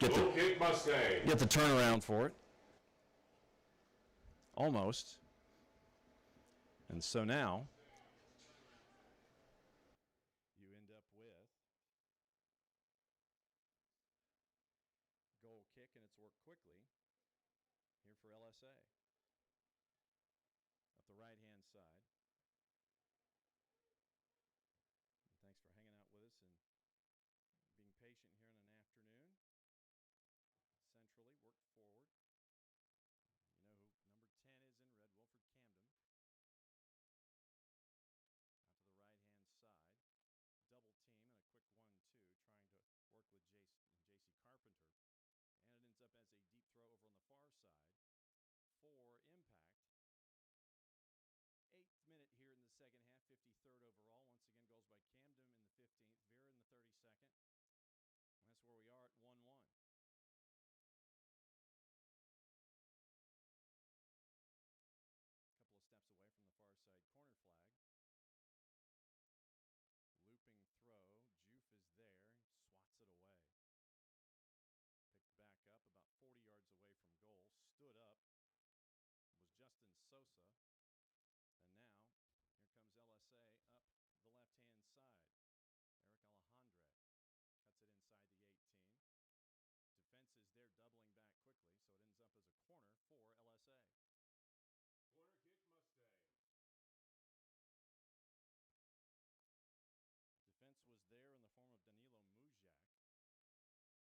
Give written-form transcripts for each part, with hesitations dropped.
get the turnaround for it. Almost. And so now you end up with goal kick, and it's worked quickly here for LSA. Up the right-hand side. And thanks for hanging out with us and being patient here on an afternoon. Centrally, worked forward. You know who number 10 is in red, Wilfried Kamdem. Out to the right-hand side. Double team and a quick 1-2 trying to work with J.C. Carpenter. And it ends up as a deep throw over on the far side for Impact. 8th minute here in the second half, 53rd overall. Once again, goes by Kamdem in the 15th, Vera in the 32nd. And that's where we are at 1-1. A couple of steps away from the far side corner flag. Looping throw. Juve is there. Swats it away. Picked back up about 40 yards away from goal. Stood up. Was Justin Sosa. And now, here comes LSA up the left-hand side. Eric Alejandre cuts it inside the 18. Defense is there doubling back quickly, so it ends up as a corner for LSA. Corner kick Mustangs. Defense was there in the form of Danilo Mujak. And so Sebastian Correa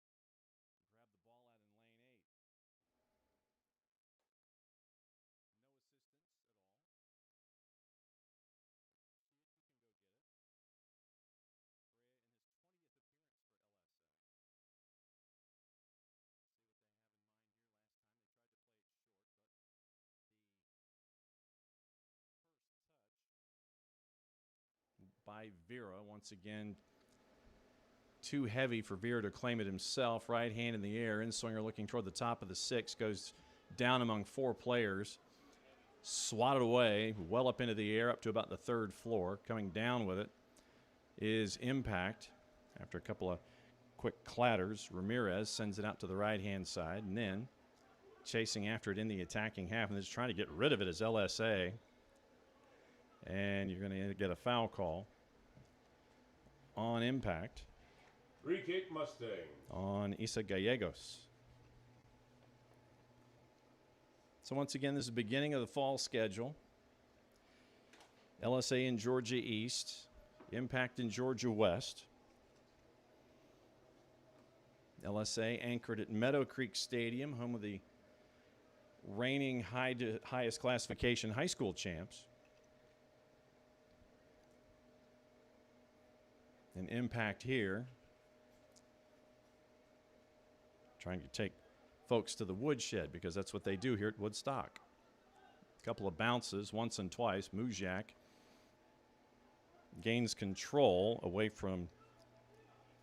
is going to have to go grab the ball out in lane 8. No assistance at all. By Vera, once again, too heavy for Vera to claim it himself. Right hand in the air, in-swinger looking toward the top of the 6, goes down among 4 players. Swatted away, well up into the air, up to about the 3rd floor. Coming down with it is Impact. After a couple of quick clatters, Ramirez sends it out to the right-hand side, and then chasing after it in the attacking half, and just trying to get rid of it as LSA. And you're going to get a foul call on Impact. Free kick Mustangs. On Isa Gallegos. So once again, this is the beginning of the fall schedule. LSA in Georgia East. Impact in Georgia West. LSA anchored at Meadow Creek Stadium, home of the reigning highest classification high school champs. An Impact here, trying to take folks to the woodshed, because that's what they do here at Woodstock. A couple of bounces, once and twice. Mujak gains control away from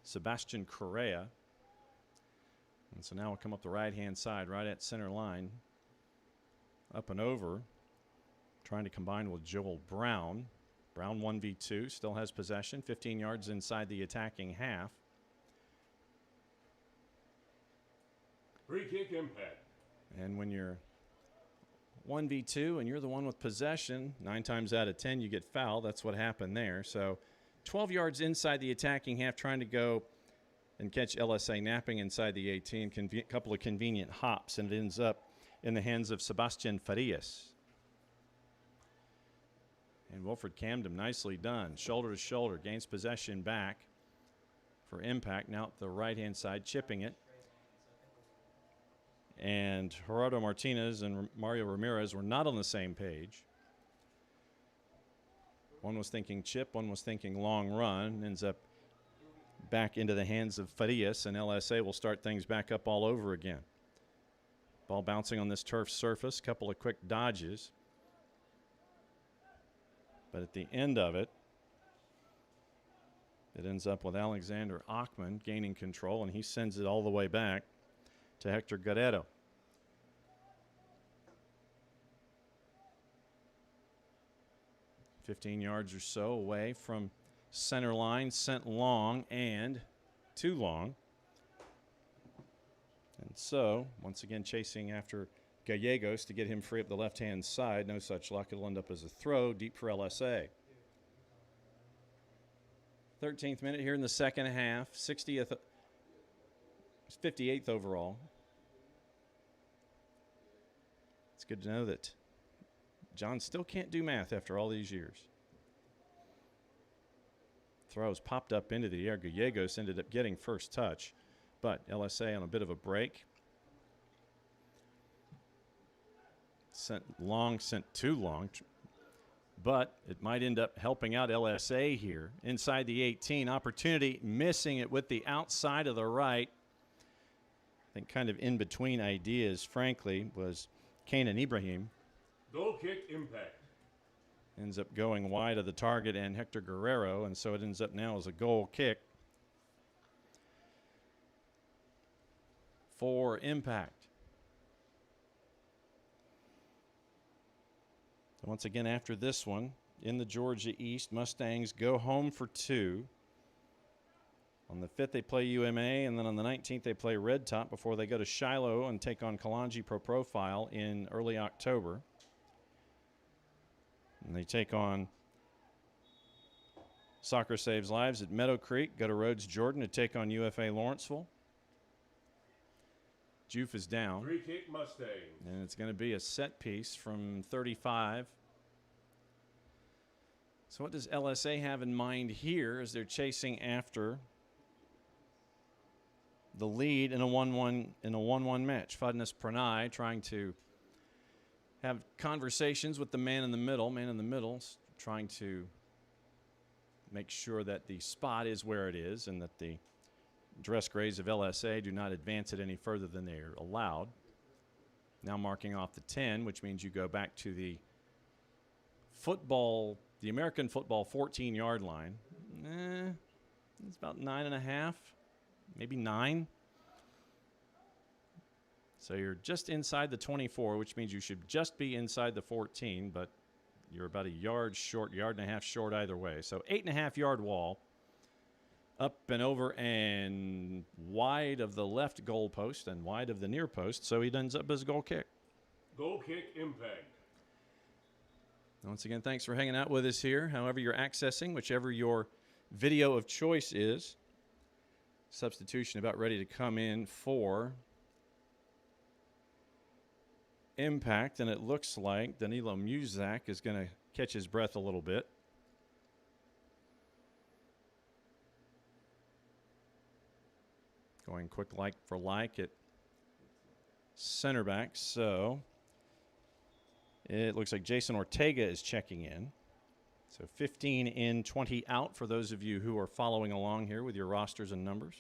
Sebastian Correa. And so now we'll come up the right-hand side, right at center line. Up and over, trying to combine with Joel Brown. Brown 1v2, still has possession, 15 yards inside the attacking half. Free kick Impact. And when you're 1v2 and you're the one with possession, 9 times out of 10 you get fouled. That's what happened there. So 12 yards inside the attacking half, trying to go and catch LSA napping inside the 18. Couple of convenient hops, and it ends up in the hands of Sebastian Farias. And Wilfried Kamdem, nicely done. Shoulder to shoulder, gains possession back for Impact. Now at the right-hand side, chipping it. And Gerardo Martinez and Mario Ramirez were not on the same page. One was thinking chip, one was thinking long run. Ends up back into the hands of Farias, and LSA will start things back up all over again. Ball bouncing on this turf surface, couple of quick dodges. But at the end of it, it ends up with Alexander Achman gaining control, and he sends it all the way back to Hector Guerrero. 15 yards or so away from center line, sent long and too long. And so, once again, chasing after Gallegos to get him free up the left-hand side. No such luck. It'll end up as a throw deep for LSA. 13th minute here in the second half. 58th overall. It's good to know that John still can't do math after all these years. Throws popped up into the air. Gallegos ended up getting first touch, but LSA on a bit of a break. Sent too long, but it might end up helping out LSA here. Inside the 18, opportunity, missing it with the outside of the right. I think kind of in between ideas, frankly, was Kanan Ibrahim. Goal kick impact. Ends up going wide of the target and Hector Guerrero, and so it ends up now as a goal kick for Impact. Once again, after this one, in the Georgia East, Mustangs go home for 2. On the 5th, they play UMA, and then on the 19th, they play Red Top before they go to Shiloh and take on Kalanji Pro Profile in early October. And they take on Soccer Saves Lives at Meadow Creek, go to Rhodes Jordan to take on UFA Lawrenceville. Juve is down. Free kick Mustangs. And it's going to be a set piece from 35. So what does LSA have in mind here as they're chasing after the lead in a 1-1 match? Fadnes Pranay trying to have conversations with the man in the middle. Man in the middle trying to make sure that the spot is where it is and that the dress grays of LSA do not advance it any further than they're allowed. Now marking off the 10, which means you go back to the American football 14-yard line. It's about 9.5, maybe 9. So you're just inside the 24, which means you should just be inside the 14, but you're about a yard short, yard and a half short either way. So 8.5-yard wall. Up and over and wide of the left goal post and wide of the near post, so he ends up as a goal kick. Goal kick impact. Once again, thanks for hanging out with us here. However you're accessing, whichever your video of choice is. Substitution about ready to come in for Impact, and it looks like Danilo Muzak is going to catch his breath a little bit. Going quick like for like at center back. So it looks like Jason Ortega is checking in. So 15 in, 20 out for those of you who are following along here with your rosters and numbers.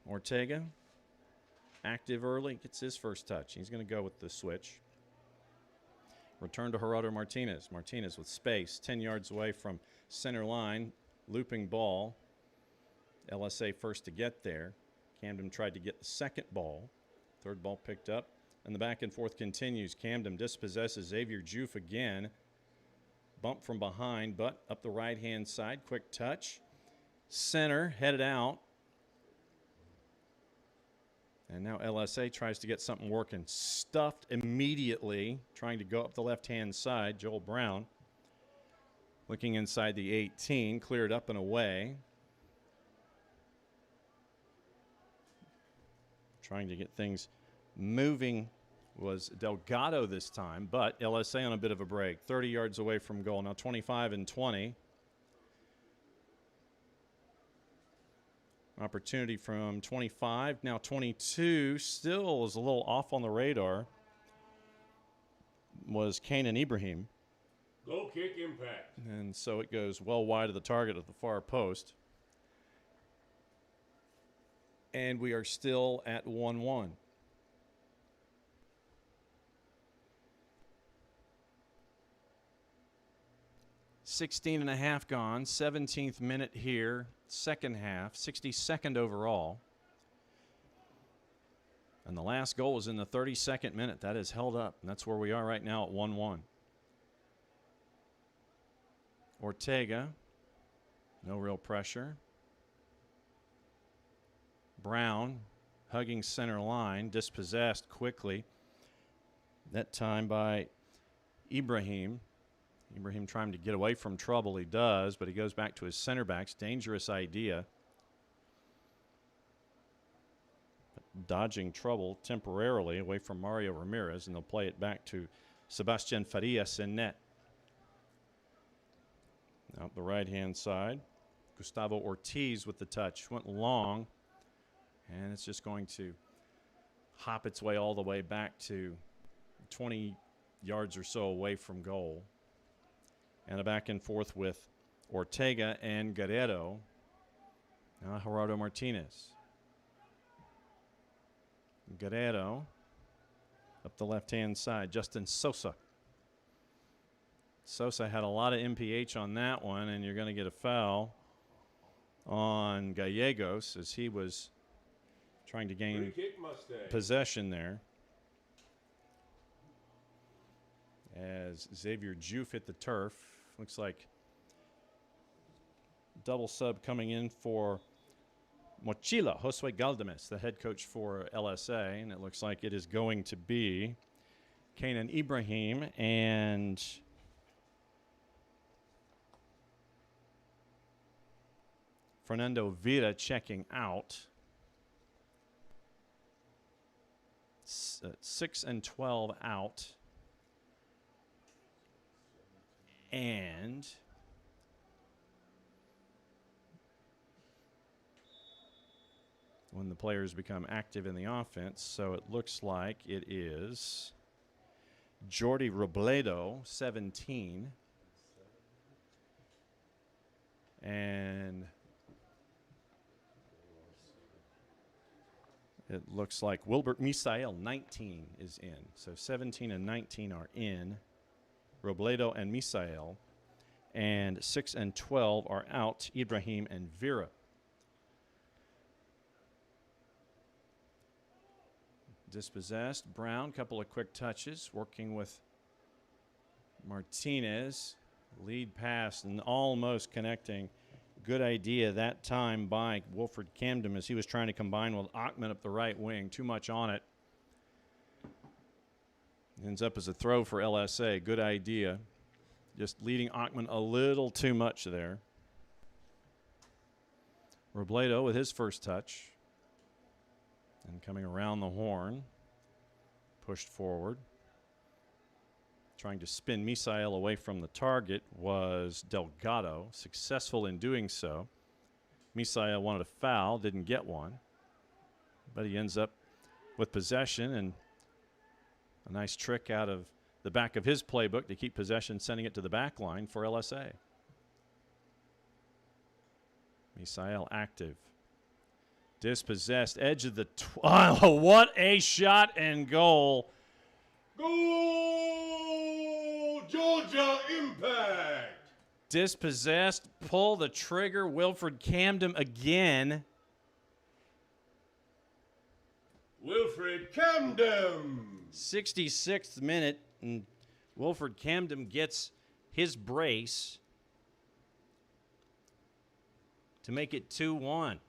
Ortega, active early, gets his first touch. He's going to go with the switch. Return to Gerardo Martinez. Martinez with space, 10 yards away from center line, looping ball. LSA first to get there. Kamdem tried to get the second ball. Third ball picked up, and the back and forth continues. Kamdem dispossesses Xavier Juve again. Bump from behind, but up the right-hand side. Quick touch. Center, headed out. And now LSA tries to get something working. Stuffed immediately, trying to go up the left-hand side. Joel Brown looking inside the 18, cleared up and away. Trying to get things moving was Delgado this time, but LSA on a bit of a break. 30 yards away from goal. Now 25 and 20. Opportunity from 25. Now 22. Still is a little off on the radar. Was Kanan Ibrahim. Goal kick impact. And so it goes well wide of the target at the far post. And we are still at 1-1. Sixteen and a half gone, 17th minute here, second half, 62nd overall. And the last goal was in the 32nd minute. That is held up, and that's where we are right now at 1-1. Ortega, no real pressure. Brown hugging center line, dispossessed quickly. That time by Ibrahim. Ibrahim trying to get away from trouble. He does, but he goes back to his center backs. Dangerous idea. Dodging trouble temporarily away from Mario Ramirez, and they'll play it back to Sebastian Farias in net. Out the right-hand side, Gustavo Ortiz with the touch. Went long, and it's just going to hop its way all the way back to 20 yards or so away from goal. And a back and forth with Ortega and Guerrero. Now Gerardo Martinez. Guerrero up the left-hand side. Justin Sosa. Sosa had a lot of MPH on that one, and you're going to get a foul on Gallegos as he was trying to gain possession there. As Xavier Juf hit the turf. Looks like double sub coming in for Mochila, Josue Galdames, the head coach for LSA, and it looks like it is going to be Kanan Ibrahim and Fernando Vera checking out. 6 and 12 out. And when the players become active in the offense, so it looks like it is Jordi Robledo, 17. And it looks like Wilbert Misael, 19, is in. So 17 and 19 are in. Robledo and Misael. And 6 and 12 are out, Ibrahim and Vera. Dispossessed. Brown, couple of quick touches, working with Martinez. Lead pass and almost connecting. Good idea that time by Wilfried Kamdem as he was trying to combine with Achman up the right wing. Too much on it. Ends up as a throw for LSA. Good idea. Just leading Achman a little too much there. Robledo with his first touch. And coming around the horn. Pushed forward. Trying to spin Misael away from the target was Delgado. Successful in doing so. Misael wanted a foul, didn't get one. But he ends up with possession and a nice trick out of the back of his playbook to keep possession, sending it to the back line for LSA. Misael active. Dispossessed, edge of the... Oh, what a shot and goal. Goal! Georgia Impact! Dispossessed, pull the trigger. Wilfried Kamdem again. Wilfried Kamdem! 66th minute, and Wilfried Kamdem gets his brace to make it 2-1.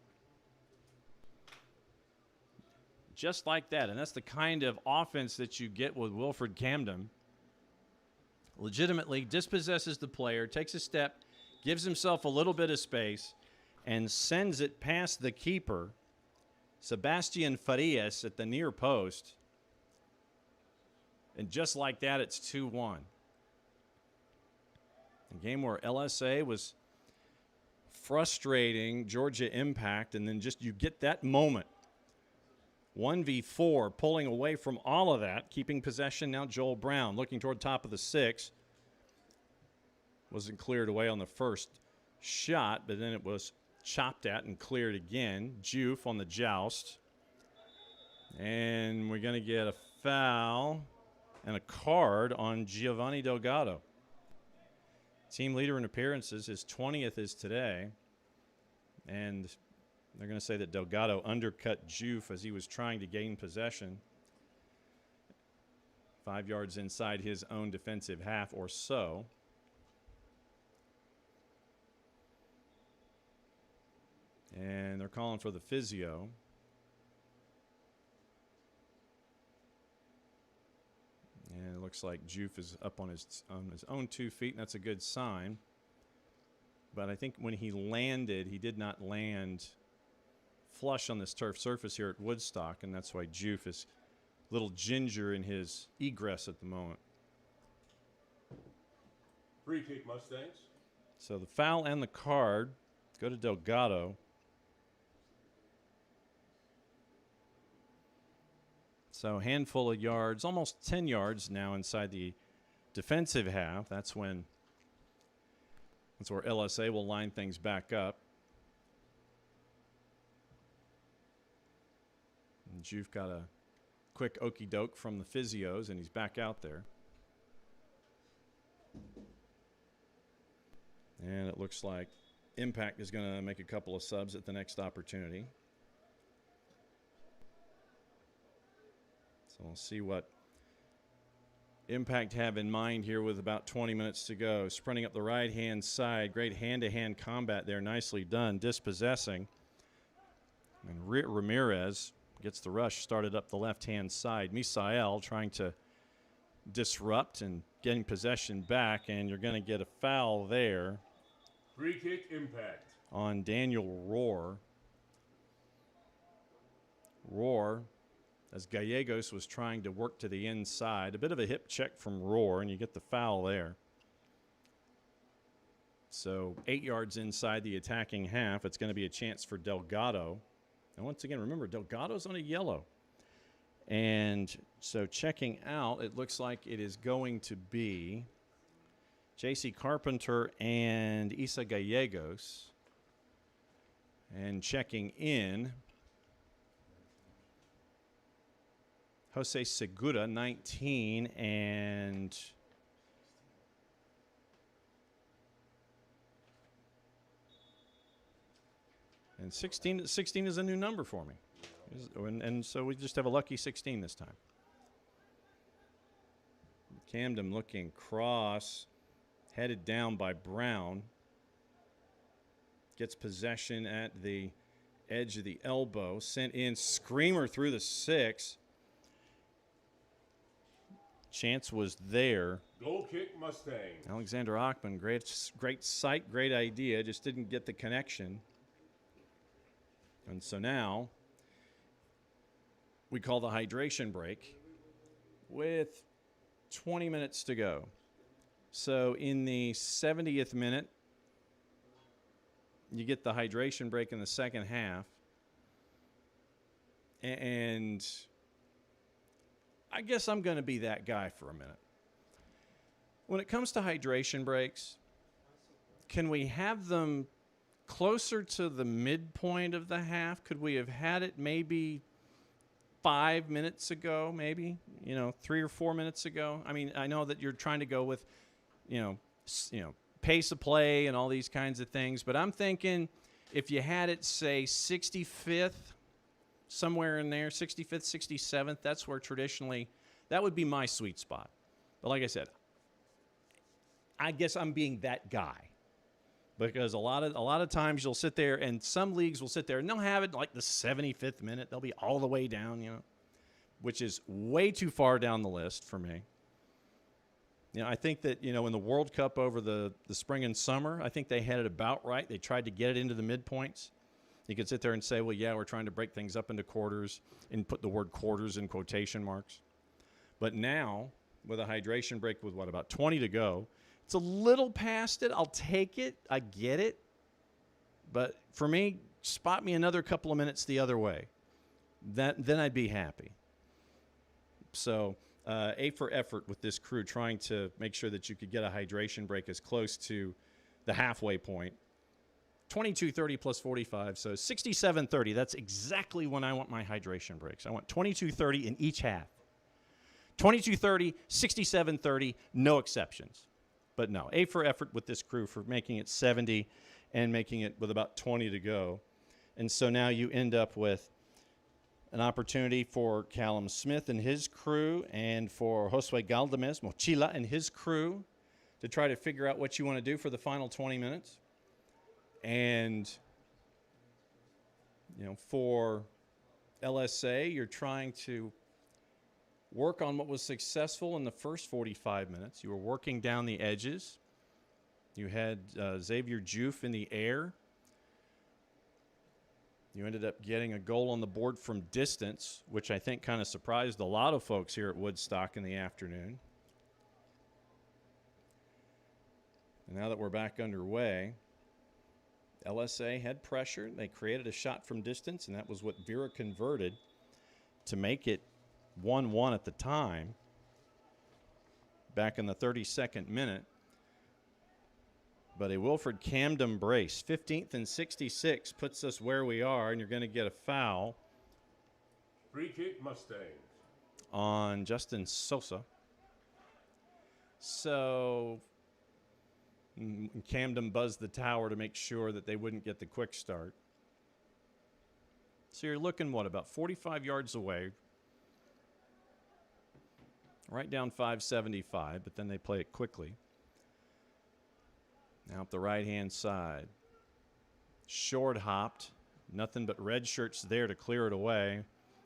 Just like that, and that's the kind of offense that you get with Wilfried Kamdem. Legitimately dispossesses the player, takes a step, gives himself a little bit of space, and sends it past the keeper, Sebastian Farias, at the near post. And just like that, it's 2-1. A game where LSA was frustrating Georgia Impact, and then just you get that moment. 1v4, pulling away from all of that, keeping possession. Now Joel Brown looking toward top of the 6. Wasn't cleared away on the first shot, but then it was chopped at and cleared again. Juf on the joust. And we're going to get a foul and a card on Giovanni Delgado. Team leader in appearances. His 20th is today. And they're going to say that Delgado undercut Juf as he was trying to gain possession. 5 yards inside his own defensive half or so. And they're calling for the physio. And it looks like Juf is up on his own 2 feet, and that's a good sign. But I think when he landed, he did not land flush on this turf surface here at Woodstock, and that's why Juf is a little ginger in his egress at the moment. Free kick, Mustangs. So the foul and the card go to Delgado. So handful of yards, almost 10 yards now inside the defensive half. That's where LSA will line things back up. And Juf got a quick okey doke from the physios, and he's back out there. And it looks like Impact is going to make a couple of subs at the next opportunity. So we'll see what Impact have in mind here with about 20 minutes to go. Sprinting up the right-hand side. Great hand-to-hand combat there. Nicely done. Dispossessing. And Ramirez gets the rush started up the left-hand side. Misael trying to disrupt and getting possession back. And you're going to get a foul there. Free kick, Impact. On Daniel Rohr. Rohr, as Gallegos was trying to work to the inside. A bit of a hip check from Rohr, and you get the foul there. So 8 yards inside the attacking half. It's going to be a chance for Delgado. And once again, remember, Delgado's on a yellow. And so checking out, it looks like it is going to be J.C. Carpenter and Isa Gallegos. And checking in, Jose Segura, 19, and And 16 is a new number for me. And so we just have a lucky 16 this time. Kamdem looking cross, headed down by Brown. Gets possession at the edge of the elbow. Sent in, screamer through the 6. Chance was there. Goal kick, Mustangs. Alexander Achman, great sight, great idea, just didn't get the connection. And so now we call the hydration break with 20 minutes to go. So in the 70th minute, you get the hydration break in the second half. And I guess I'm going to be that guy for a minute. When it comes to hydration breaks, can we have them closer to the midpoint of the half? Could we have had it maybe 5 minutes ago, maybe, 3 or 4 minutes ago? I mean, I know that you're trying to go with, pace of play and all these kinds of things, but I'm thinking if you had it, say, 65th, somewhere in there, 65th, 67th, that's where traditionally, that would be my sweet spot. But like I said, I guess I'm being that guy. Because a lot of times you'll sit there, and some leagues will sit there, and they'll have it like the 75th minute. They'll be all the way down, which is way too far down the list for me. I think that, in the World Cup over the spring and summer, I think they had it about right. They tried to get it into the midpoints. You could sit there and say, well, yeah, we're trying to break things up into quarters and put the word quarters in quotation marks. But now, with a hydration break with, about 20 to go, it's a little past it. I'll take it. I get it. But for me, spot me another couple of minutes the other way. Then I'd be happy. So A for effort with this crew, trying to make sure that you could get a hydration break as close to the halfway point. 22:30 plus 45, so 67:30. That's exactly when I want my hydration breaks. I want 22:30 in each half. 22:30, 67:30, no exceptions. But no, A for effort with this crew for making it 70 and making it with about 20 to go. And so now you end up with an opportunity for Callum Smith and his crew and for Josue Galdamez, Mochila and his crew to try to figure out what you want to do for the final 20 minutes. And For LSA, you're trying to work on what was successful in the first 45 minutes. You were working down the edges. You had Xavier Juf in the air. You ended up getting a goal on the board from distance, which I think kind of surprised a lot of folks here at Woodstock in the afternoon. And now that we're back underway, LSA had pressure. They created a shot from distance, and that was what Vera converted to make it 1-1 at the time, back in the 32nd minute. But a Wilfried Kamdem brace, 15th and 66, puts us where we are, and you're going to get a foul. Free kick Mustangs. On Justin Sosa. So Kamdem buzzed the tower to make sure that they wouldn't get the quick start. So you're looking, about 45 yards away. Right down 575, but then they play it quickly. Now up the right-hand side. Short hopped. Nothing but red shirts there to clear it away.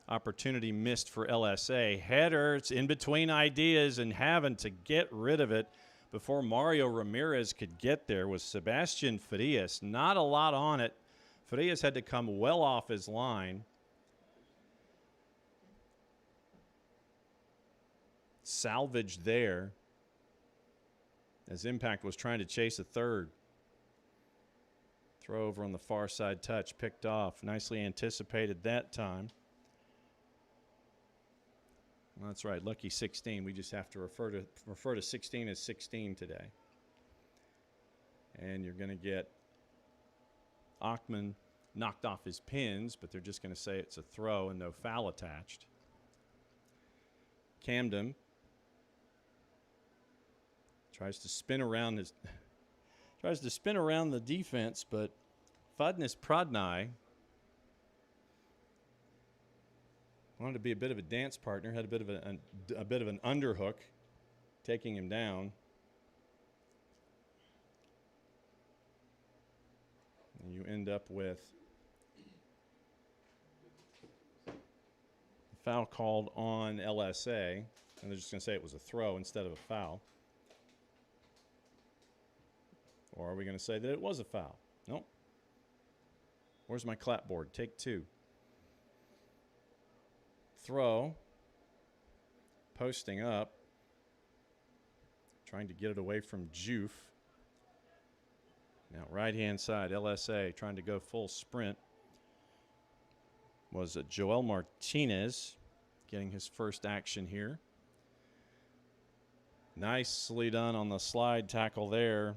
Opportunity missed for LSA. Header, it's in between ideas and having to get rid of it before Mario Ramirez could get there was Sebastian Frias. Not a lot on it. Frias had to come well off his line. Salvage there as Impact was trying to chase a third. Throw over on the far side touch, picked off. Nicely anticipated that time. Well, that's right, lucky 16. We just have to refer to 16 as 16 today. And you're going to get Achman knocked off his pins, but they're just going to say it's a throw and no foul attached. Kamdem tries to spin around the defense, but Fadnis Pradnai wanted to be a bit of a dance partner, had a bit of an underhook, taking him down. And you end up with a foul called on LSA, and they're just going to say it was a throw instead of a foul. Or are we going to say that it was a foul? Nope. Where's my clapboard? Take two. Throw. Posting up. Trying to get it away from Juf. Now right-hand side, LSA trying to go full sprint. Was Joel Martinez getting his first action here. Nicely done on the slide tackle there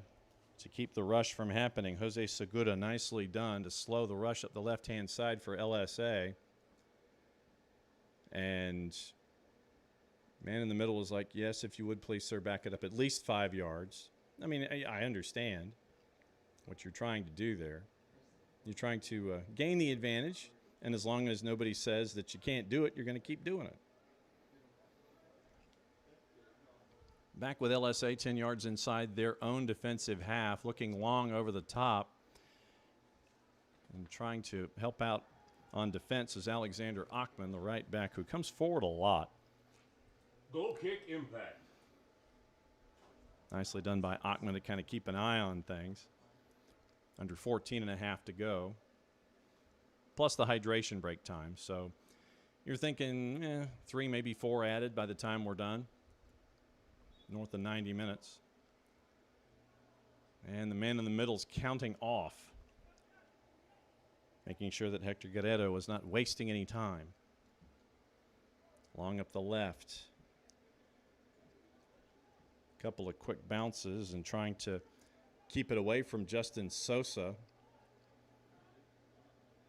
to keep the rush from happening. Jose Segura nicely done to slow the rush up the left-hand side for LSA. And man in the middle was like, yes, if you would please, sir, back it up at least 5 yards. I mean, I understand what you're trying to do there. You're trying to gain the advantage, and as long as nobody says that you can't do it, you're going to keep doing it. Back with LSA 10 yards inside their own defensive half, looking long over the top and trying to help out on defense is Alexander Achman, the right back, who comes forward a lot. Goal kick Impact. Nicely done by Achman to kind of keep an eye on things. Under 14 and a half to go, plus the hydration break time. So you're thinking 3, maybe 4 added by the time we're done. North of 90 minutes. And the man in the middle's counting off, making sure that Hector Guerrero was not wasting any time. Long up the left. Couple of quick bounces and trying to keep it away from Justin Sosa.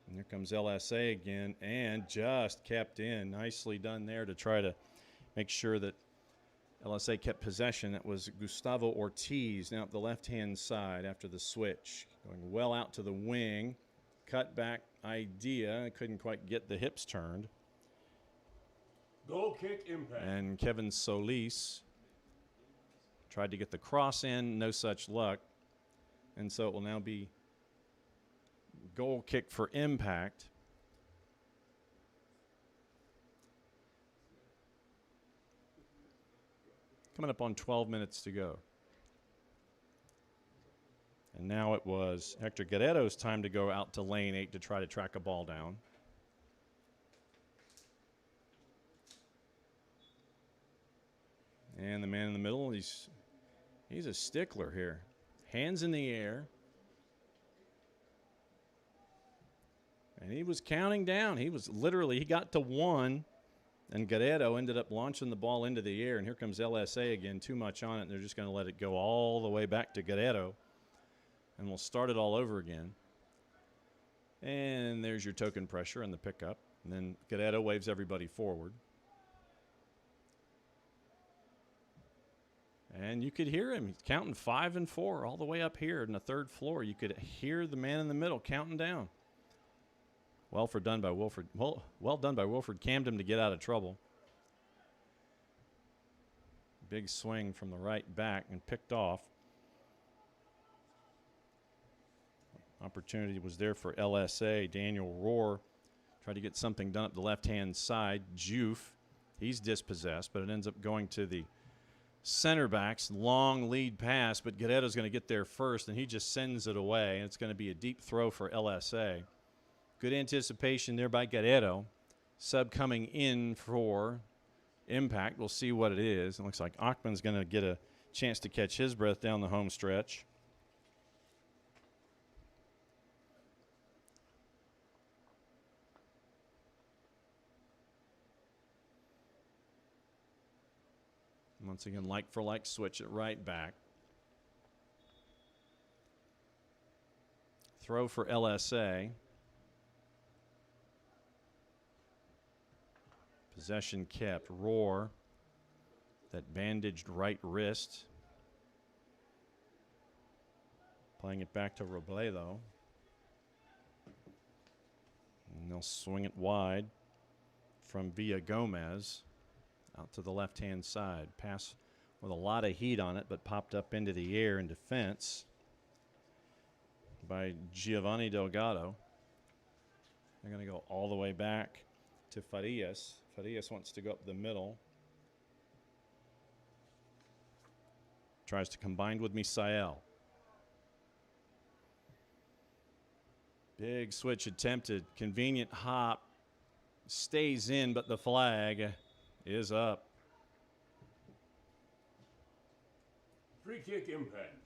And here comes LSA again and just kept in. Nicely done there to try to make sure that LSA kept possession. That was Gustavo Ortiz now up the left-hand side after the switch. Going well out to the wing. Cut back idea. Couldn't quite get the hips turned. Goal kick Impact. And Kevin Solis tried to get the cross in. No such luck. And so it will now be goal kick for Impact. Coming up on 12 minutes to go. And now it was Hector Guerrero's time to go out to lane 8 to try to track a ball down. And the man in the middle, he's a stickler here. Hands in the air. And he was counting down. He got to 1, and Guerrero ended up launching the ball into the air. And here comes LSA again, too much on it, and they're just going to let it go all the way back to Guerrero. And we'll start it all over again. And there's your token pressure and the pickup. And then Guerrero waves everybody forward. And you could hear him counting 5 and 4 all the way up here in the 3rd floor. You could hear the man in the middle counting down. Well done by Wilfried Kamdem to get out of trouble. Big swing from the right back and picked off. Opportunity was there for LSA. Daniel Rohr tried to get something done up the left-hand side. Juf, he's dispossessed, but it ends up going to the center backs. Long lead pass, but Guerrero's going to get there first, and he just sends it away. And it's going to be a deep throw for LSA. Good anticipation there by Guerrero. Sub coming in for Impact. We'll see what it is. It looks like Achman's going to get a chance to catch his breath down the home stretch. Once again, like for like switch it right back. Throw for LSA. Possession kept. Rohr, that bandaged right wrist. Playing it back to Robledo. And they'll swing it wide from Villagomez. Out to the left-hand side. Pass with a lot of heat on it, but popped up into the air in defense by Giovanni Delgado. They're going to go all the way back to Farias. Farias wants to go up the middle. Tries to combine with Misael. Big switch attempted. Convenient hop. Stays in, but the flag is up. Free kick Impact.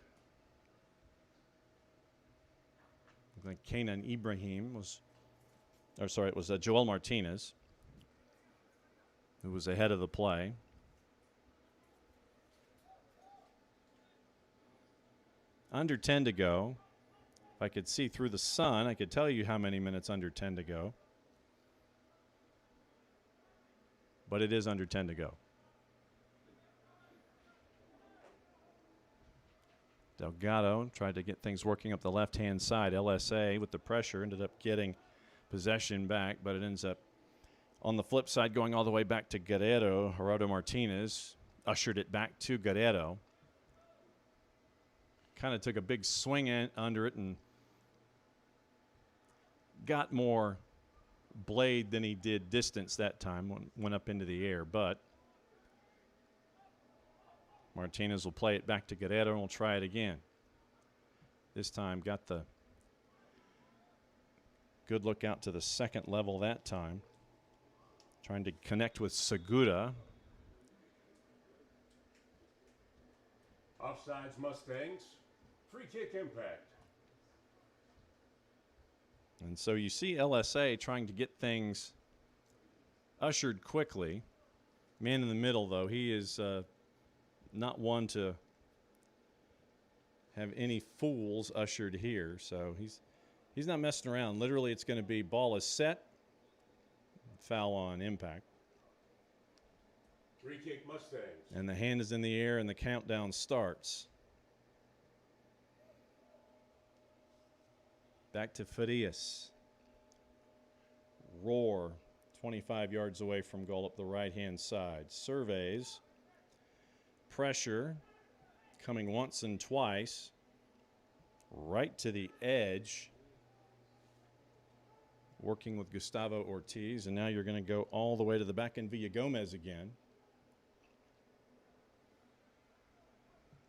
Looked like Kenan Ibrahim was, it was Joel Martinez who was ahead of the play. Under 10 to go. If I could see through the sun, I could tell you how many minutes under 10 to go. But it is under 10 to go. Delgado tried to get things working up the left-hand side. LSA with the pressure ended up getting possession back, but it ends up on the flip side going all the way back to Guerrero. Gerardo Martinez ushered it back to Guerrero. Kind of took a big swing under it and got more blade than he did distance that time. Went up into the air, but Martinez will play it back to Guerrero and we'll try it again. This time got the good look out to the second level that time. Trying to connect with Segura. Offsides Mustangs. Free kick Impact. And so you see LSA trying to get things ushered quickly. Man in the middle, though, he is not one to have any fools ushered here. So he's not messing around. Literally, it's going to be ball is set, foul on Impact. Free kick Mustangs. And the hand is in the air and the countdown starts. Back to Farias. Rohr, 25 yards away from goal up the right-hand side. Surveys. Pressure. Coming once and twice. Right to the edge. Working with Gustavo Ortiz. And now you're going to go all the way to the back end via Gomez again.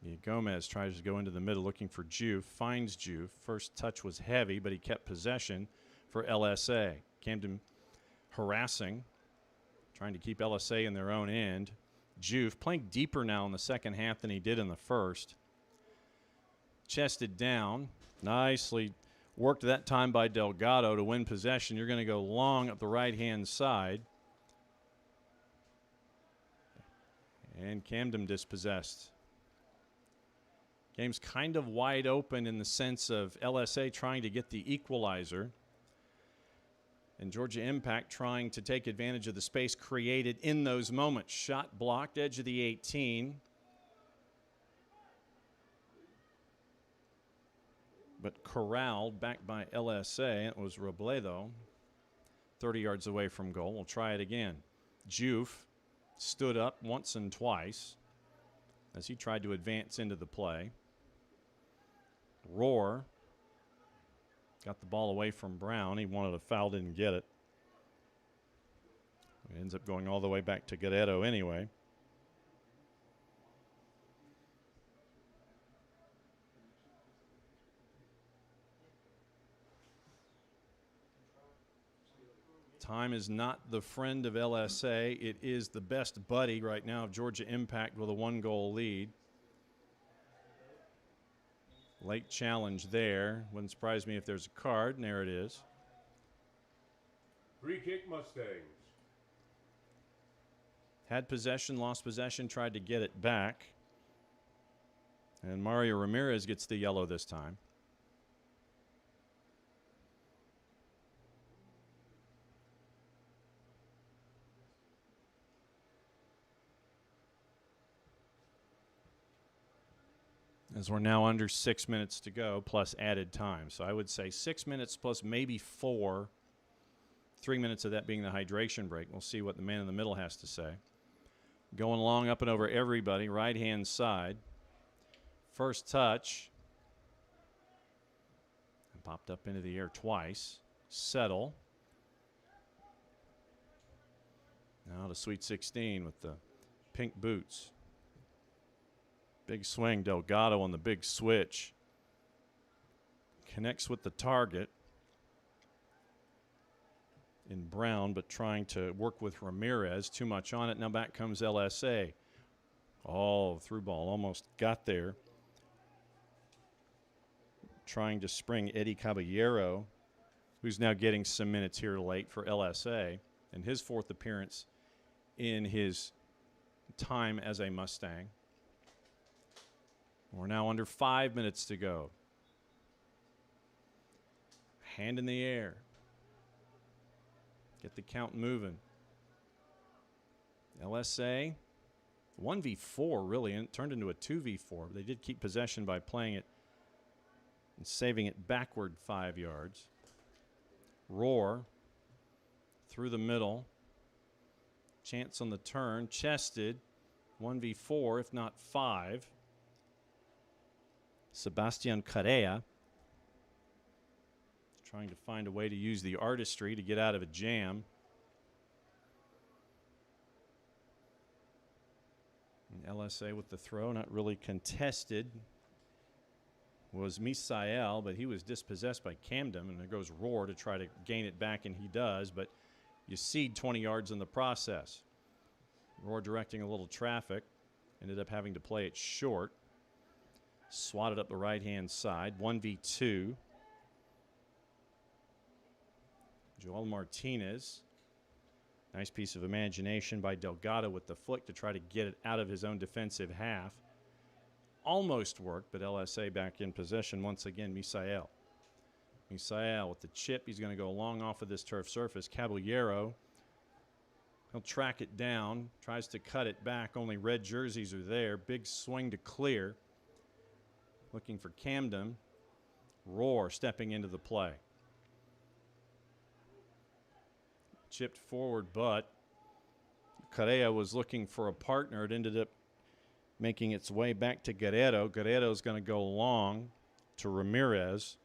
Yeah, Gomez tries to go into the middle looking for Juve, finds Juve. First touch was heavy, but he kept possession for LSA. Kamdem harassing, trying to keep LSA in their own end. Juve playing deeper now in the second half than he did in the first. Chested down. Nicely worked that time by Delgado to win possession. You're going to go long up the right-hand side. And Kamdem dispossessed. Game's kind of wide open in the sense of LSA trying to get the equalizer. And Georgia Impact trying to take advantage of the space created in those moments. Shot blocked, edge of the 18. But corralled back by LSA. It was Robledo, 30 yards away from goal. We'll try it again. Juve stood up once and twice as he tried to advance into the play. Roar got the ball away from Brown. He wanted a foul, didn't get it. It ends up going all the way back to Guerrero anyway. Time is not the friend of LSA. It is the best buddy right now of Georgia Impact with a 1-goal lead. Late challenge there. Wouldn't surprise me if there's a card, and there it is. Free kick Mustangs. Had possession, lost possession, tried to get it back. And Mario Ramirez gets the yellow this time. As we're now under 6 minutes to go, plus added time. So I would say 6 minutes plus maybe 4. 3 minutes of that being the hydration break. We'll see what the man in the middle has to say. Going long up and over everybody, right-hand side. First touch. And popped up into the air twice. Settle. Now to Sweet 16 with the pink boots. Big swing, Delgado on the big switch. Connects with the target in Brown, but trying to work with Ramirez. Too much on it. Now back comes LSA. Oh, through ball. Almost got there. Trying to spring Eddie Caballero, who's now getting some minutes here late for LSA, and his 4th appearance in his time as a Mustang. We're now under 5 minutes to go. Hand in the air. Get the count moving. LSA, 1v4 really, and it turned into a 2v4. They did keep possession by playing it and saving it backward 5 yards. Roar through the middle. Chance on the turn. Chested. 1v4, if not 5. Sebastian Correa trying to find a way to use the artistry to get out of a jam. And LSA with the throw, not really contested, was Misael, but he was dispossessed by Kamdem, and there goes Roar to try to gain it back, and he does, but you cede 20 yards in the process. Roar directing a little traffic, ended up having to play it short. Swatted up the right-hand side, 1v2. Joel Martinez. Nice piece of imagination by Delgado with the flick to try to get it out of his own defensive half. Almost worked, but LSA back in possession once again. Misael. Misael with the chip. He's going to go long off of this turf surface. Caballero. He'll track it down. Tries to cut it back. Only red jerseys are there. Big swing to clear. Looking for Kamdem. Roar stepping into the play. Chipped forward, but Correa was looking for a partner. It ended up making its way back to Guerrero. Guerrero's going to go long to Ramirez.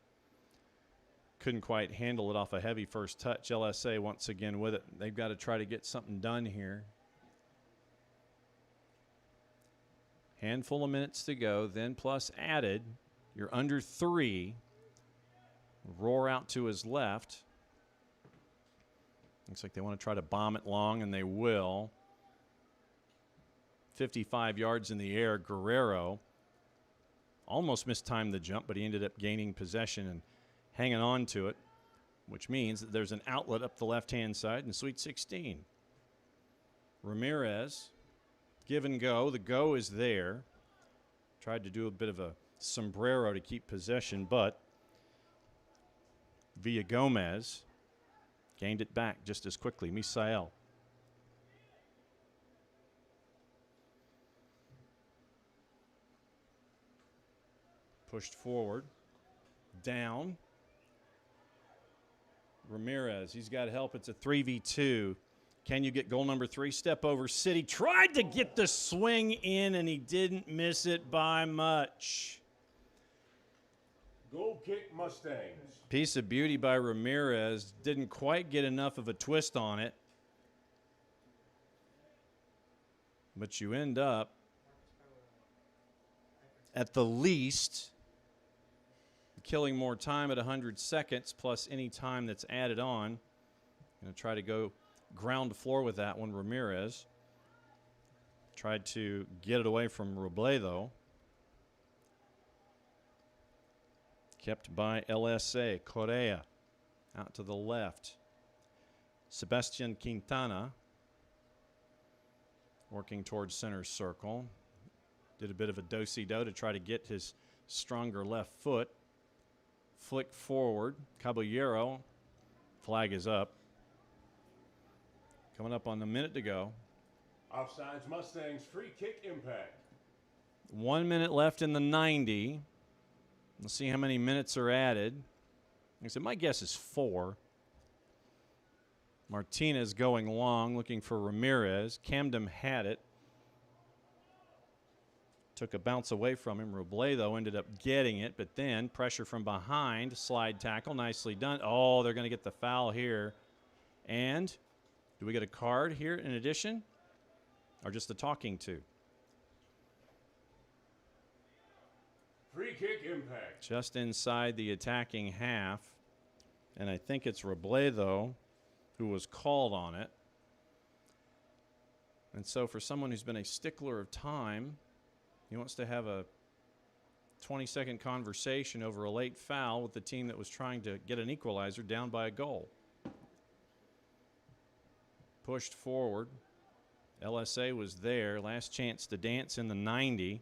Couldn't quite handle it off a heavy first touch. LSA once again with it. They've got to try to get something done here. Handful of minutes to go, then plus added. You're under 3. Roar out to his left. Looks like they want to try to bomb it long, and they will. 55 yards in the air. Guerrero almost mistimed the jump, but he ended up gaining possession and hanging on to it, which means that there's an outlet up the left-hand side in Sweet 16. Ramirez, give and go. The go is there. Tried to do a bit of a sombrero to keep possession, but Villagomez gained it back just as quickly. Misael. Pushed forward. Down. Ramirez, he's got help. It's a 3v2. Can you get goal number 3? Step over City. Tried to get the swing in, and he didn't miss it by much. Goal kick Mustangs. Piece of beauty by Ramirez. Didn't quite get enough of a twist on it. But you end up, at the least, killing more time at 100 seconds plus any time that's added on. Going to try to go ground floor with that one. Ramirez tried to get it away from Robledo. Kept by LSA. Correa out to the left. Sebastian Quintana working towards center circle. Did a bit of a do-si-do to try to get his stronger left foot. Flick forward. Caballero. Flag is up. Coming up on the minute to go. Offsides Mustangs, free kick impact. 1 minute left in the 90. Let's see how many minutes are added. Like I said, my guess is 4. Martinez going long, looking for Ramirez. Kamdem had it. Took a bounce away from him. Robledo ended up getting it, but then pressure from behind. Slide tackle, nicely done. Oh, they're going to get the foul here. And do we get a card here in addition? Or just the talking to? Free kick impact. Just inside the attacking half. And I think it's Robledo who was called on it. And so for someone who's been a stickler of time, he wants to have a 20-second conversation over a late foul with the team that was trying to get an equalizer down by a goal. Pushed forward. LSA was there. Last chance to dance in the 90.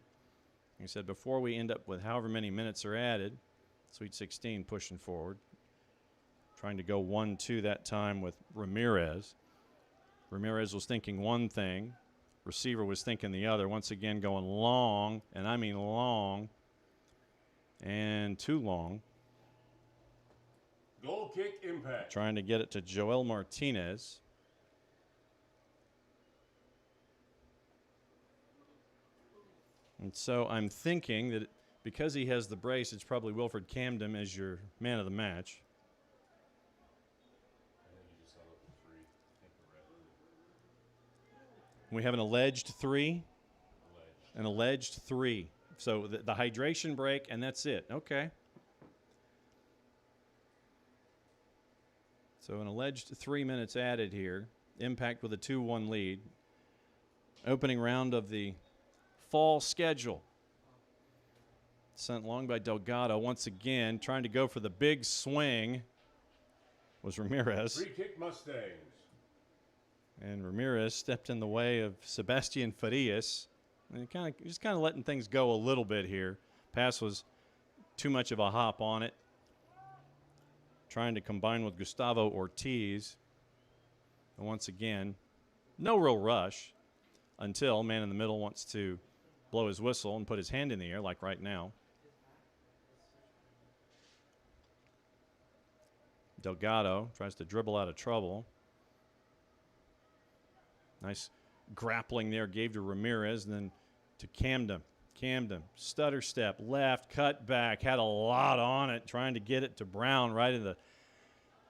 Like I said, before we end up with however many minutes are added, Sweet 16 pushing forward. Trying to go 1-2 that time with Ramirez. Ramirez was thinking one thing. Receiver was thinking the other. Once again going long, and I mean long, and too long. Goal kick impact. Trying to get it to Joel Martinez. And so I'm thinking that because he has the brace, it's probably Wilfried Kamdem as your man of the match. We have an alleged 3. An alleged 3. So the hydration break, and that's it. Okay. So an alleged 3 minutes added here. Impact with a 2-1 lead. Opening round of the fall schedule. Sent long by Delgado once again. Trying to go for the big swing was Ramirez. Free kick Mustangs. And Ramirez stepped in the way of Sebastian Farias. And just kind of letting things go a little bit here. Pass was too much of a hop on it. Trying to combine with Gustavo Ortiz. And once again, no real rush until man in the middle wants to blow his whistle and put his hand in the air like right now. Delgado tries to dribble out of trouble. Nice grappling there, gave to Ramirez, and then to Kamdem. Kamdem, stutter step, left, cut back, had a lot on it, trying to get it to Brown right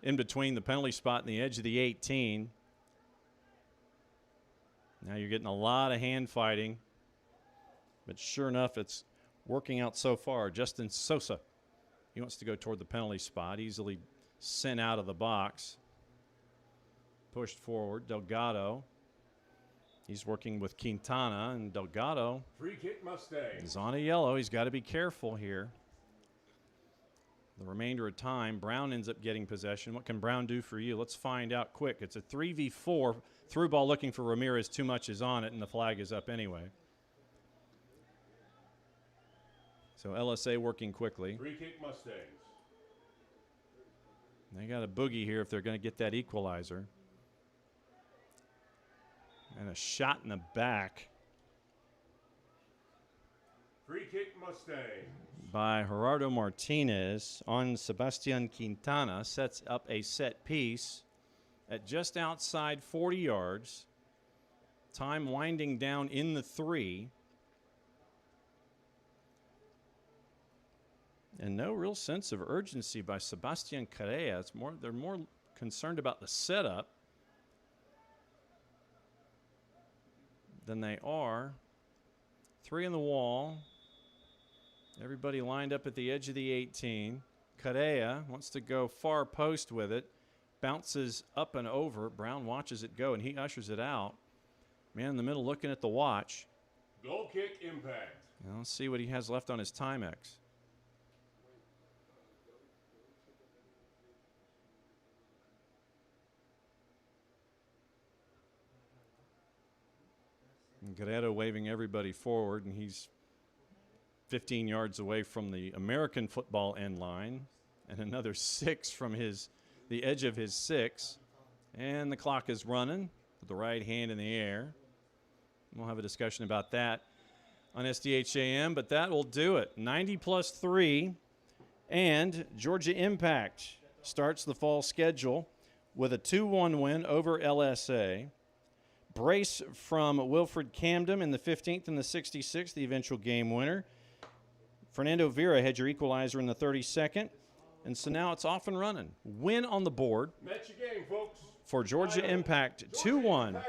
in between the penalty spot and the edge of the 18. Now you're getting a lot of hand fighting But sure enough, it's working out so far. Justin Sosa, he wants to go toward the penalty spot, easily sent out of the box. Pushed forward, Delgado. He's working with Quintana, and Delgado Free kick Mustangs. is on a yellow. He's got to be careful here. The remainder of time, Brown ends up getting possession. What can Brown do for you? Let's find out quick. It's a 3v4. Through ball looking for Ramirez. Too much is on it, and the flag is up anyway. So LSA working quickly. Free kick Mustangs. They got a boogie here if they're going to get that equalizer. And a shot in the back Free kick Mustangs. by Gerardo Martinez on Sebastian Quintana. Sets up a set piece at just outside 40 yards. Time winding down in the 3. And no real sense of urgency by Sebastian Correa. They're more concerned about the setup than they are. 3 in the wall. Everybody lined up at the edge of the 18. Correa wants to go far post with it. Bounces up and over. Brown watches it go, and he ushers it out. Man in the middle looking at the watch. Goal kick Impact. Now let's see what he has left on his Timex. Guerrero waving everybody forward, and he's 15 yards away from the American football end line, and another 6 from the edge of his 6. And the clock is running with the right hand in the air. We'll have a discussion about that on SDHAM, but that will do it. 90+3, and Georgia Impact starts the fall schedule with a 2-1 win over LSA. Brace from Wilfried Kamdem in the 15th and the 66th, the eventual game winner. Fernando Vera had your equalizer in the 32nd. And so now it's off and running. Win on the board. Match your game, folks. For Georgia Impact, 2-1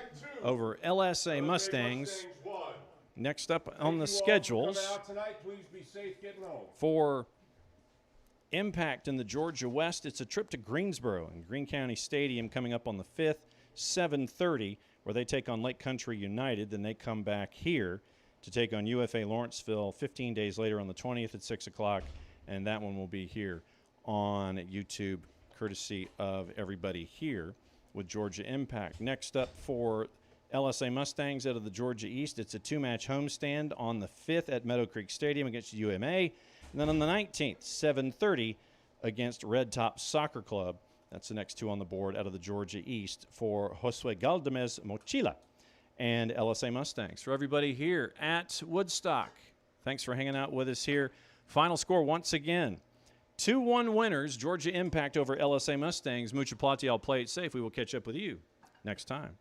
over LSA Mustangs. Next up on the schedules tonight, please be safe getting home. for Impact in the Georgia West, it's a trip to Greensboro and Greene County Stadium coming up on the 5th, 7:30, where they take on Lake Country United. Then they come back here to take on UFA Lawrenceville 15 days later on the 20th at 6 o'clock, and that one will be here on YouTube, courtesy of everybody here with Georgia Impact. Next up for LSA Mustangs out of the Georgia East, it's a 2-match homestand on the 5th at Meadow Creek Stadium against UMA, and then on the 19th, 7:30, against Red Top Soccer Club. That's the next 2 on the board out of the Georgia East for Josue Galdamez Mochila and LSA Mustangs. For everybody here at Woodstock, thanks for hanging out with us here. Final score once again, 2-1 winners, Georgia Impact over LSA Mustangs. Mucha Plati, I'll play it safe. We will catch up with you next time.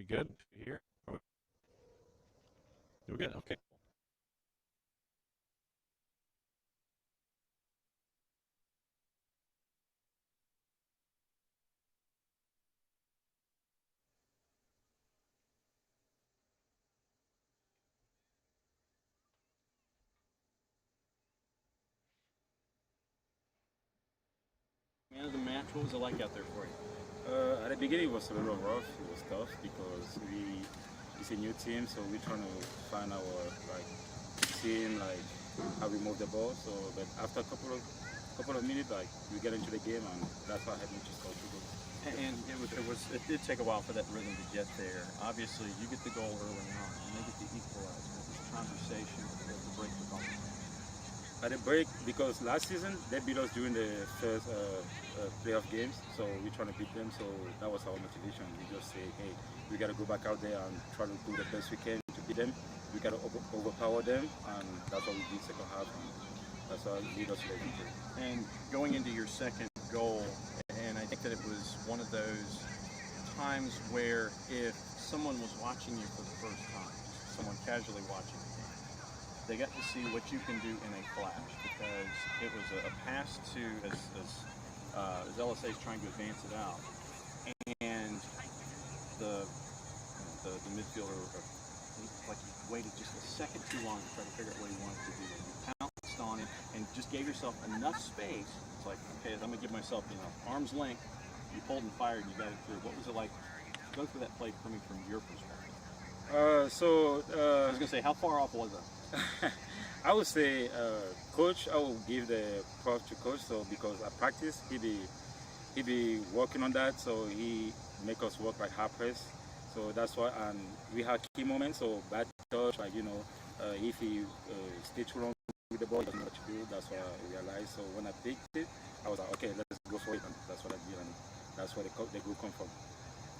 We good here? We're good. Okay. Man of the match, what was it like out there for you? At the beginning, it was a little rough. It was tough because it's a new team, so we're trying to find our team, how we move the ball. So, but after a couple of minutes, we get into the game, and that's what helped me to score 2 goals. And it did take a while for that rhythm to get there. Obviously, you get the goal early on, and they get the equalizer. What was the conversation at the break with all? At the break, because last season they beat us during the first playoff games, so we're trying to beat them. So that was our motivation. We just say, hey, we got to go back out there and try to do the best we can to beat them. We got to overpower them, and that's what we did second half. And that's what lead us to the victory. And going into your second goal, and I think that it was one of those times where if someone was watching you for the first time, someone casually watching you, they got to see what you can do in a flash, because it was a pass to as LSA is trying to advance it out, and the midfielder he waited just a second too long to try to figure out what he wanted to do. You pounced on him and just gave yourself enough space. It's like, okay, I'm gonna give myself arm's length. You pulled and fired, and you got it through. What was it like? Go through that play coming from your perspective. I was gonna say, how far off was that? I would say, coach, I will give the props to coach. So because at practice, he be working on that. So he make us work like hard press. So that's why, and we had key moments. So bad touch, if he stay too long with the ball, he doesn't know what to do. That's what I realized. So when I picked it, I was like, okay, let's go for it. And that's what I did, and that's where the goal come from.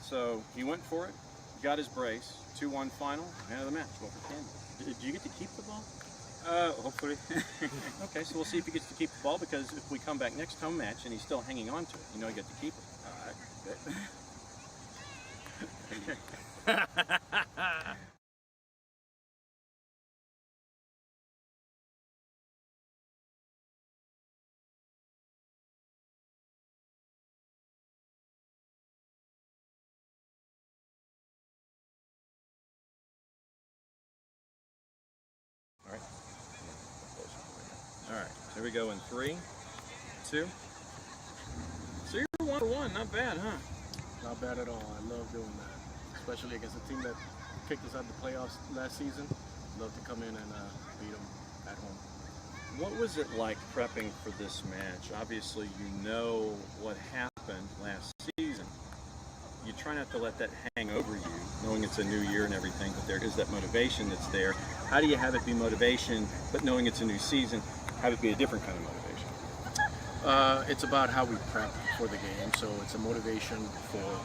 So he went for it, got his brace, 2-1 final, man of the match, Wilfried Kamdem. Did you get to keep the ball? Hopefully. Okay, so we'll see if he gets to keep the ball, because if we come back next home match and he's still hanging on to it, you know he got to keep it. All right. All right, here we go in 3, 2. So you're 1 for 1, not bad, huh? Not bad at all. I love doing that, especially against a team that kicked us out of the playoffs last season. Love to come in and beat them at home. What was it like prepping for this match? Obviously, you know what happened last season. You try not to let that hang over you, knowing it's a new year and everything, but there is that motivation that's there. How do you have it be motivation, but knowing it's a new season, have it be a different kind of motivation? It's about how we prep for the game, so it's a motivation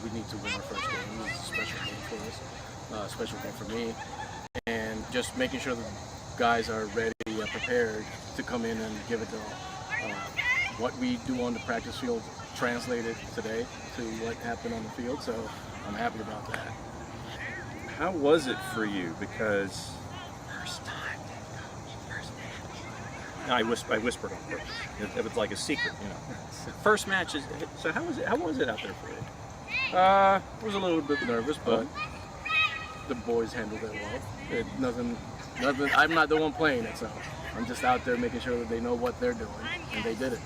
we need to win our first game. It's a special game for us, a special game for me, and just making sure the guys are ready, prepared to come in and give it all. What we do on the practice field translated today to what happened on the field, so I'm happy about that. How was it for you? Because first time, first match. No, I whispered on purpose. It was like a secret, First match is. So how was it? How was it out there for you? I was a little bit nervous, but the boys handled it well. Nothing. I'm not the one playing it, so I'm just out there making sure that they know what they're doing, and they did it.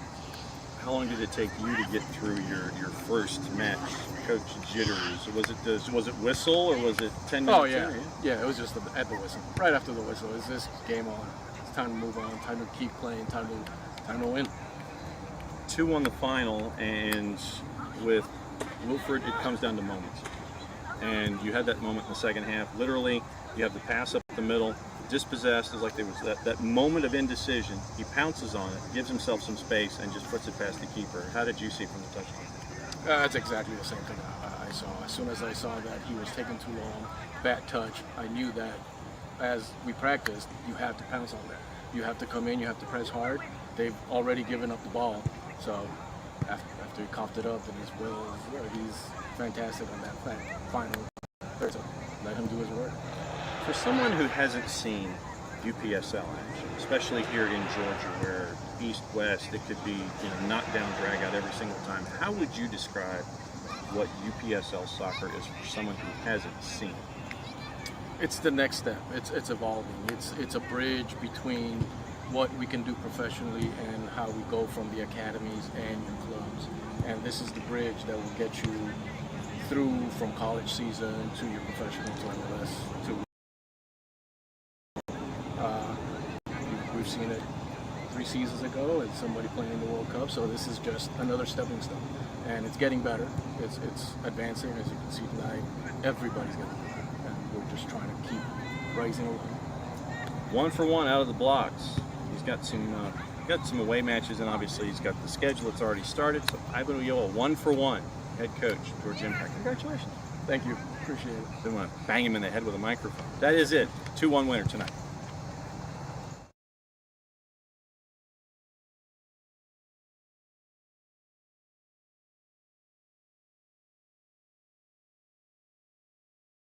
How long did it take you to get through your first match? Coach jitters. Was it whistle or was it 10 minutes? Oh yeah, yeah. It was just at the whistle. Right after the whistle, it's this game on. It's time to move on. Time to keep playing. Time to win. 2-1 the final, and with Wilfried, it comes down to moments. And you had that moment in the second half. Literally, you have the pass up the middle, dispossessed. It's like there was that moment of indecision. He pounces on it, gives himself some space, and just puts it past the keeper. How did you see from the touchline? That's exactly the same thing I saw. As soon as I saw that he was taking too long, bad touch, I knew that as we practiced, you have to pounce on that. You have to come in, you have to press hard. They've already given up the ball. So after he coughed it up, and he's fantastic on that final So let him do his work. For someone who hasn't seen UPSL action, especially here in Georgia, where east-west, it could be knockdown, drag out every single time, how would you describe what UPSL soccer is for someone who hasn't seen it? It's the next step. It's evolving. It's a bridge between what we can do professionally and how we go from the academies and your clubs. And this is the bridge that will get you through from college season to your professional to MLS. We've seen it 3 seasons ago and somebody playing in the World Cup, so this is just another stepping stone. And it's getting better. It's advancing, as you can see tonight. Everybody's getting better, and we're just trying to keep rising along. 1 for 1 out of the blocks. He's got some away matches, and obviously he's got the schedule that's already started. So Ivan Ulloa, 1 for 1, head coach, Georgia Impact. Congratulations. Thank you. Appreciate it. Didn't want to bang him in the head with a microphone. That is it. 2-1 winner tonight.